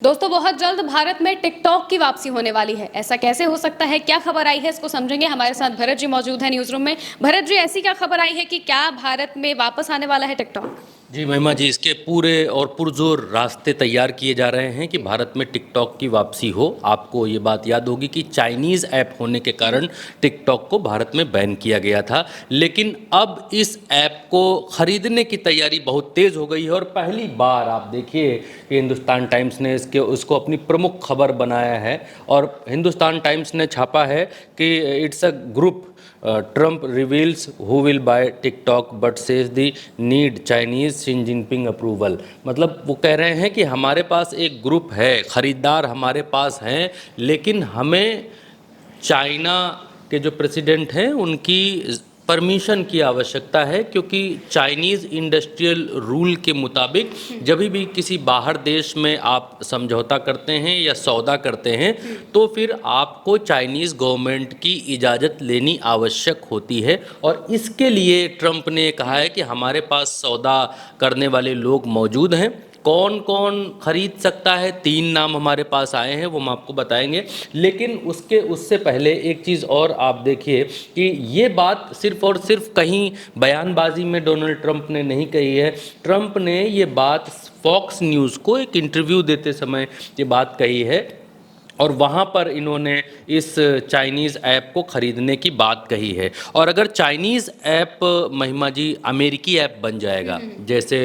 दोस्तों बहुत जल्द भारत में टिकटॉक की वापसी होने वाली है। ऐसा कैसे हो सकता है, क्या खबर आई है, इसको समझेंगे। हमारे साथ भरत जी मौजूद हैं न्यूज रूम में। भरत जी, ऐसी क्या खबर आई है कि क्या भारत में वापस आने वाला है टिकटॉक? जी महिमा जी, इसके पूरे और पुरजोर रास्ते तैयार किए जा रहे हैं कि भारत में टिकटॉक की वापसी हो। आपको ये बात याद होगी कि चाइनीज़ ऐप होने के कारण टिकटॉक को भारत में बैन किया गया था, लेकिन अब इस ऐप को खरीदने की तैयारी बहुत तेज़ हो गई है। और पहली बार आप देखिए कि हिंदुस्तान टाइम्स ने उसको अपनी प्रमुख खबर बनाया है। और हिंदुस्तान टाइम्स ने छापा है कि it's a group, Trump reveals who will buy TikTok but says the need Chinese Xi Jinping approval. मतलब वो कह रहे हैं कि हमारे पास एक ग्रुप है, खरीदार हमारे पास हैं, लेकिन हमें चाइना के जो प्रेसिडेंट हैं उनकी परमिशन की आवश्यकता है, क्योंकि चाइनीज़ इंडस्ट्रियल रूल के मुताबिक जब भी किसी बाहर देश में आप समझौता करते हैं या सौदा करते हैं तो फिर आपको चाइनीज़ गवर्नमेंट की इजाज़त लेनी आवश्यक होती है। और इसके लिए ट्रंप ने कहा है कि हमारे पास सौदा करने वाले लोग मौजूद हैं। कौन कौन खरीद सकता है, 3 नाम हमारे पास आए हैं, वो हम आपको बताएंगे। लेकिन उससे पहले एक चीज़ और आप देखिए कि ये बात सिर्फ और सिर्फ कहीं बयानबाजी में डोनाल्ड ट्रंप ने नहीं कही है। ट्रंप ने ये बात फॉक्स न्यूज़ को एक इंटरव्यू देते समय ये बात कही है, और वहाँ पर इन्होंने इस चाइनीज़ ऐप को ख़रीदने की बात कही है। और अगर चाइनीज़ ऐप, महिमा जी, अमेरिकी ऐप बन जाएगा, जैसे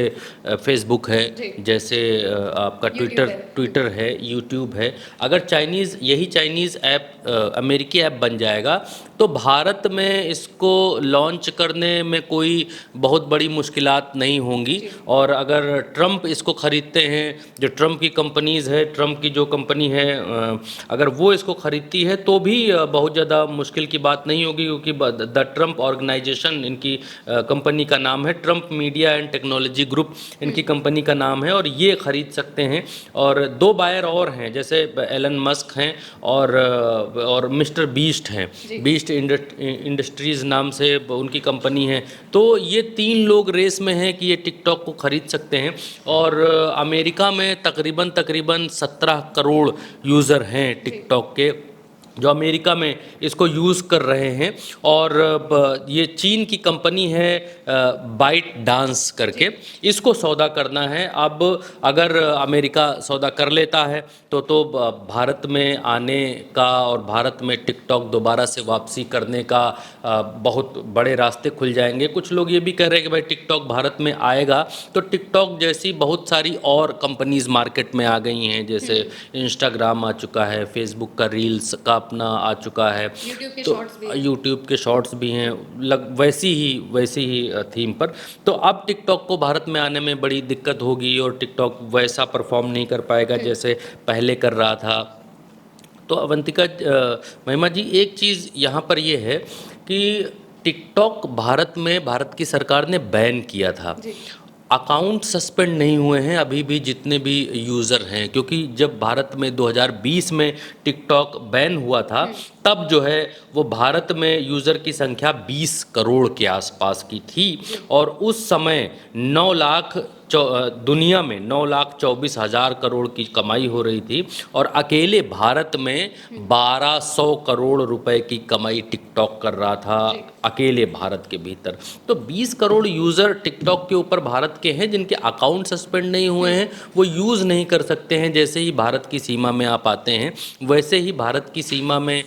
फेसबुक है, जैसे आपका यूट्यूब है। ट्विटर है, यूट्यूब है, अगर यही चाइनीज़ ऐप अमेरिकी ऐप बन जाएगा तो भारत में इसको लॉन्च करने में कोई बहुत बड़ी मुश्किलात नहीं होंगी। और अगर ट्रंप इसको ख़रीदते हैं, जो ट्रंप की कंपनीज़ है, ट्रंप की जो कंपनी है, अगर वो इसको ख़रीदती है तो भी बहुत ज़्यादा मुश्किल की बात नहीं होगी, क्योंकि द ट्रंप ऑर्गेनाइजेशन इनकी कंपनी का नाम है, Trump media and technology group इनकी कंपनी का नाम है, और ये ख़रीद सकते हैं। और 2 बायर और हैं, जैसे एलन मस्क हैं और मिस्टर बीस्ट हैं, बीस्ट इंडस्ट्रीज़ नाम से उनकी कंपनी है। तो ये 3 लोग रेस में हैं कि ये टिकटॉक को ख़रीद सकते हैं। और अमेरिका में तकरीबन 17 करोड़ यूज़र हैं टिकटॉक के, जो अमेरिका में इसको यूज़ कर रहे हैं। और ये चीन की कंपनी है बाइट डांस करके, इसको सौदा करना है। अब अगर अमेरिका सौदा कर लेता है तो भारत में आने का और भारत में टिकटॉक दोबारा से वापसी करने का बहुत बड़े रास्ते खुल जाएंगे। कुछ लोग ये भी कह रहे हैं कि भाई टिकटॉक भारत में आएगा तो टिकटॉक जैसी बहुत सारी और कंपनीज़ मार्केट में आ गई हैं, जैसे इंस्टाग्राम आ चुका है, फेसबुक का रील्स का अपना आ चुका है, यूट्यूब के शॉर्ट्स भी हैं, वैसी ही थीम पर। तो अब टिकटॉक को भारत में आने में बड़ी दिक्कत होगी और टिकटॉक वैसा परफॉर्म नहीं कर पाएगा जैसे पहले कर रहा था। तो अवंतिका, महिमा जी, एक चीज़ यहाँ पर ये है कि टिकटॉक भारत की सरकार ने बैन किया था, अकाउंट सस्पेंड नहीं हुए हैं अभी भी जितने भी यूज़र हैं, क्योंकि जब भारत में 2020 में टिकटॉक बैन हुआ था तब जो है वो भारत में यूज़र की संख्या 20 करोड़ के आसपास की थी। और उस समय 9 लाख दुनिया में 9,24,000 करोड़ की कमाई हो रही थी, और अकेले भारत में 1200 करोड़ रुपए की कमाई टिकटॉक कर रहा था, अकेले भारत के भीतर। तो 20 करोड़ यूज़र टिकटॉक के ऊपर भारत के हैं जिनके अकाउंट सस्पेंड नहीं हुए हैं, वो यूज़ नहीं कर सकते हैं। जैसे ही भारत की सीमा में आप आते हैं वैसे ही भारत की सीमा में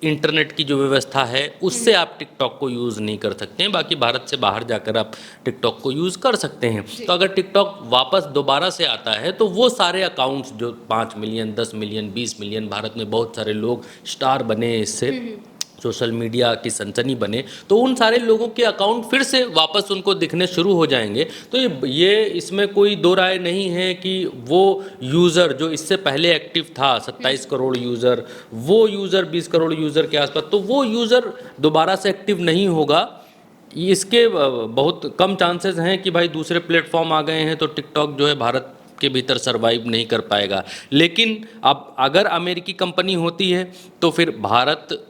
इंटरनेट की जो व्यवस्था है उससे आप टिकटॉक को यूज़ नहीं कर सकते हैं, बाकी भारत से बाहर जाकर आप टिकटॉक को यूज़ कर सकते हैं। तो अगर टिकटॉक वापस दोबारा से आता है तो वो सारे अकाउंट्स जो 5 मिलियन, 10 मिलियन, 20 मिलियन, भारत में बहुत सारे लोग स्टार बने, इससे सोशल मीडिया की सनसनी बने, तो उन सारे लोगों के अकाउंट फिर से वापस उनको दिखने शुरू हो जाएंगे। तो ये इसमें कोई दो राय नहीं है कि वो यूज़र जो इससे पहले एक्टिव था, 27 करोड़ यूज़र, वो यूज़र 20 करोड़ यूज़र के आसपास, तो वो यूज़र दोबारा से एक्टिव नहीं होगा। इसके बहुत कम चांसेस हैं कि भाई दूसरे प्लेटफॉर्म आ गए हैं तो टिकटॉक जो है भारत के भीतर सरवाइव नहीं कर पाएगा। लेकिन अब अगर अमेरिकी कंपनी होती है तो फिर भारत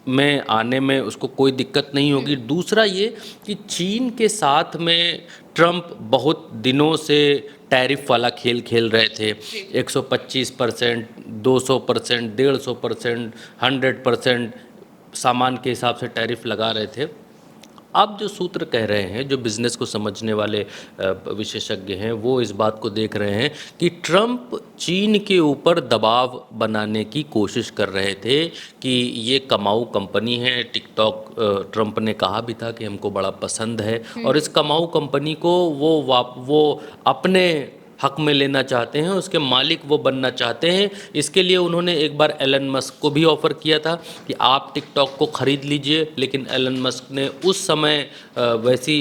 में आने में उसको कोई दिक्कत नहीं होगी। दूसरा ये कि चीन के साथ में ट्रंप बहुत दिनों से टैरिफ वाला खेल खेल रहे थे। 125%, 200%, 150%, 100% सामान के हिसाब से टैरिफ लगा रहे थे। अब जो सूत्र कह रहे हैं, जो बिज़नेस को समझने वाले विशेषज्ञ हैं, वो इस बात को देख रहे हैं कि ट्रंप चीन के ऊपर दबाव बनाने की कोशिश कर रहे थे कि ये कमाऊ कंपनी है। टिकटॉक ट्रंप ने कहा भी था कि हमको बड़ा पसंद है और इस कमाऊ कंपनी को वो अपने हक में लेना चाहते हैं, उसके मालिक वो बनना चाहते हैं। इसके लिए उन्होंने एक बार एलन मस्क को भी ऑफ़र किया था कि आप टिकटॉक को ख़रीद लीजिए, लेकिन एलन मस्क ने उस समय वैसी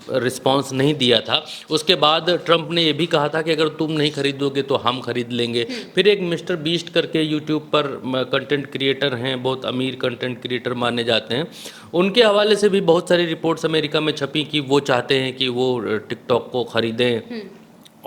रिस्पांस नहीं दिया था। उसके बाद ट्रंप ने ये भी कहा था कि अगर तुम नहीं खरीदोगे तो हम खरीद लेंगे। फिर एक मिस्टर बीस्ट करके यूट्यूब पर कंटेंट क्रिएटर हैं, बहुत अमीर कंटेंट क्रिएटर माने जाते हैं, उनके हवाले से भी बहुत सारी रिपोर्ट्स अमेरिका में छपी कि वो चाहते हैं कि वो टिकटॉक को ख़रीदें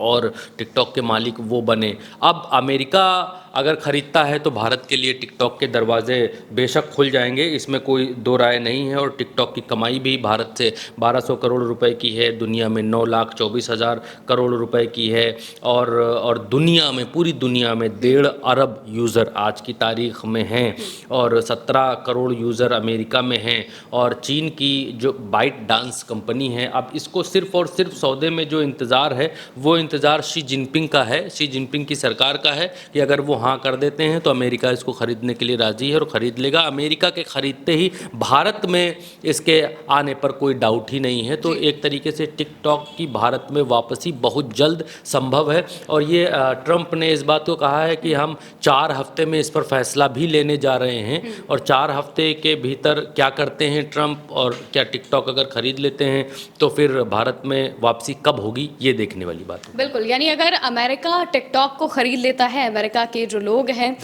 और टिकटॉक के मालिक वो बने। अब अमेरिका अगर ख़रीदता है तो भारत के लिए टिकटॉक के दरवाज़े बेशक खुल जाएंगे, इसमें कोई दो राय नहीं है। और टिकटॉक की कमाई भी भारत से 1200 करोड़ रुपए की है, दुनिया में 9,24,000 करोड़ रुपए की है। और दुनिया में, पूरी दुनिया में 1.5 अरब यूज़र आज की तारीख में हैं और 17 करोड़ यूज़र अमेरिका में हैं। और चीन की जो बाइट डांस कंपनी है, अब इसको सिर्फ़ और सिर्फ सौदे में जो इंतज़ार है वो इंतज़ार शी जिनपिंग का है, शी जिनपिंग की सरकार का है कि अगर वो हाँ कर देते हैं तो अमेरिका इसको ख़रीदने के लिए राज़ी है और ख़रीद लेगा। अमेरिका के ख़रीदते ही भारत में इसके आने पर कोई डाउट ही नहीं है। तो एक तरीके से टिकटॉक की भारत में वापसी बहुत जल्द संभव है। और ये ट्रंप ने इस बात को कहा है कि हम 4 हफ्ते में इस पर फैसला भी लेने जा रहे हैं। और 4 हफ्ते के भीतर क्या करते हैं ट्रंप, और क्या टिकटॉक अगर ख़रीद लेते हैं तो फिर भारत में वापसी कब होगी, ये देखने वाली बात है। बिल्कुल, यानी अगर अमेरिका टिकटॉक को ख़रीद लेता है, अमेरिका के जो लोग हैं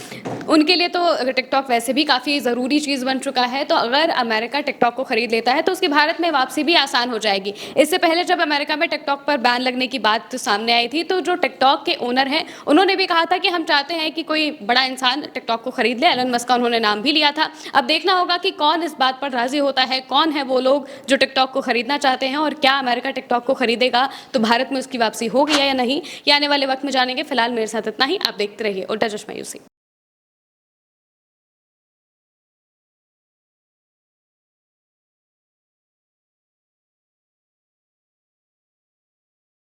उनके लिए तो अगर टिकटॉक वैसे भी काफ़ी ज़रूरी चीज़ बन चुका है, तो अगर अमेरिका टिकटॉक को ख़रीद लेता है तो उसकी भारत में वापसी भी आसान हो जाएगी। इससे पहले जब अमेरिका में टिकटॉक पर बैन लगने की बात सामने आई थी, तो जो टिकटॉक के ओनर हैं उन्होंने भी कहा था कि हम चाहते हैं कि कोई बड़ा इंसान टिकटॉक को ख़रीद ले। एलन मस्क का उन्होंने नाम भी लिया था। अब देखना होगा कि कौन इस बात पर राज़ी होता है, कौन है वो लोग जो टिकटॉक को ख़रीदना चाहते हैं, और क्या अमेरिका टिकटॉक को ख़रीदेगा तो भारत में उसकी वापसी होगी या नहीं, ये आने वाले वक्त में जानेंगे। फिलहाल मेरे साथ इतना ही। आप देखते रहिए उल्टा चश्मा यूसी।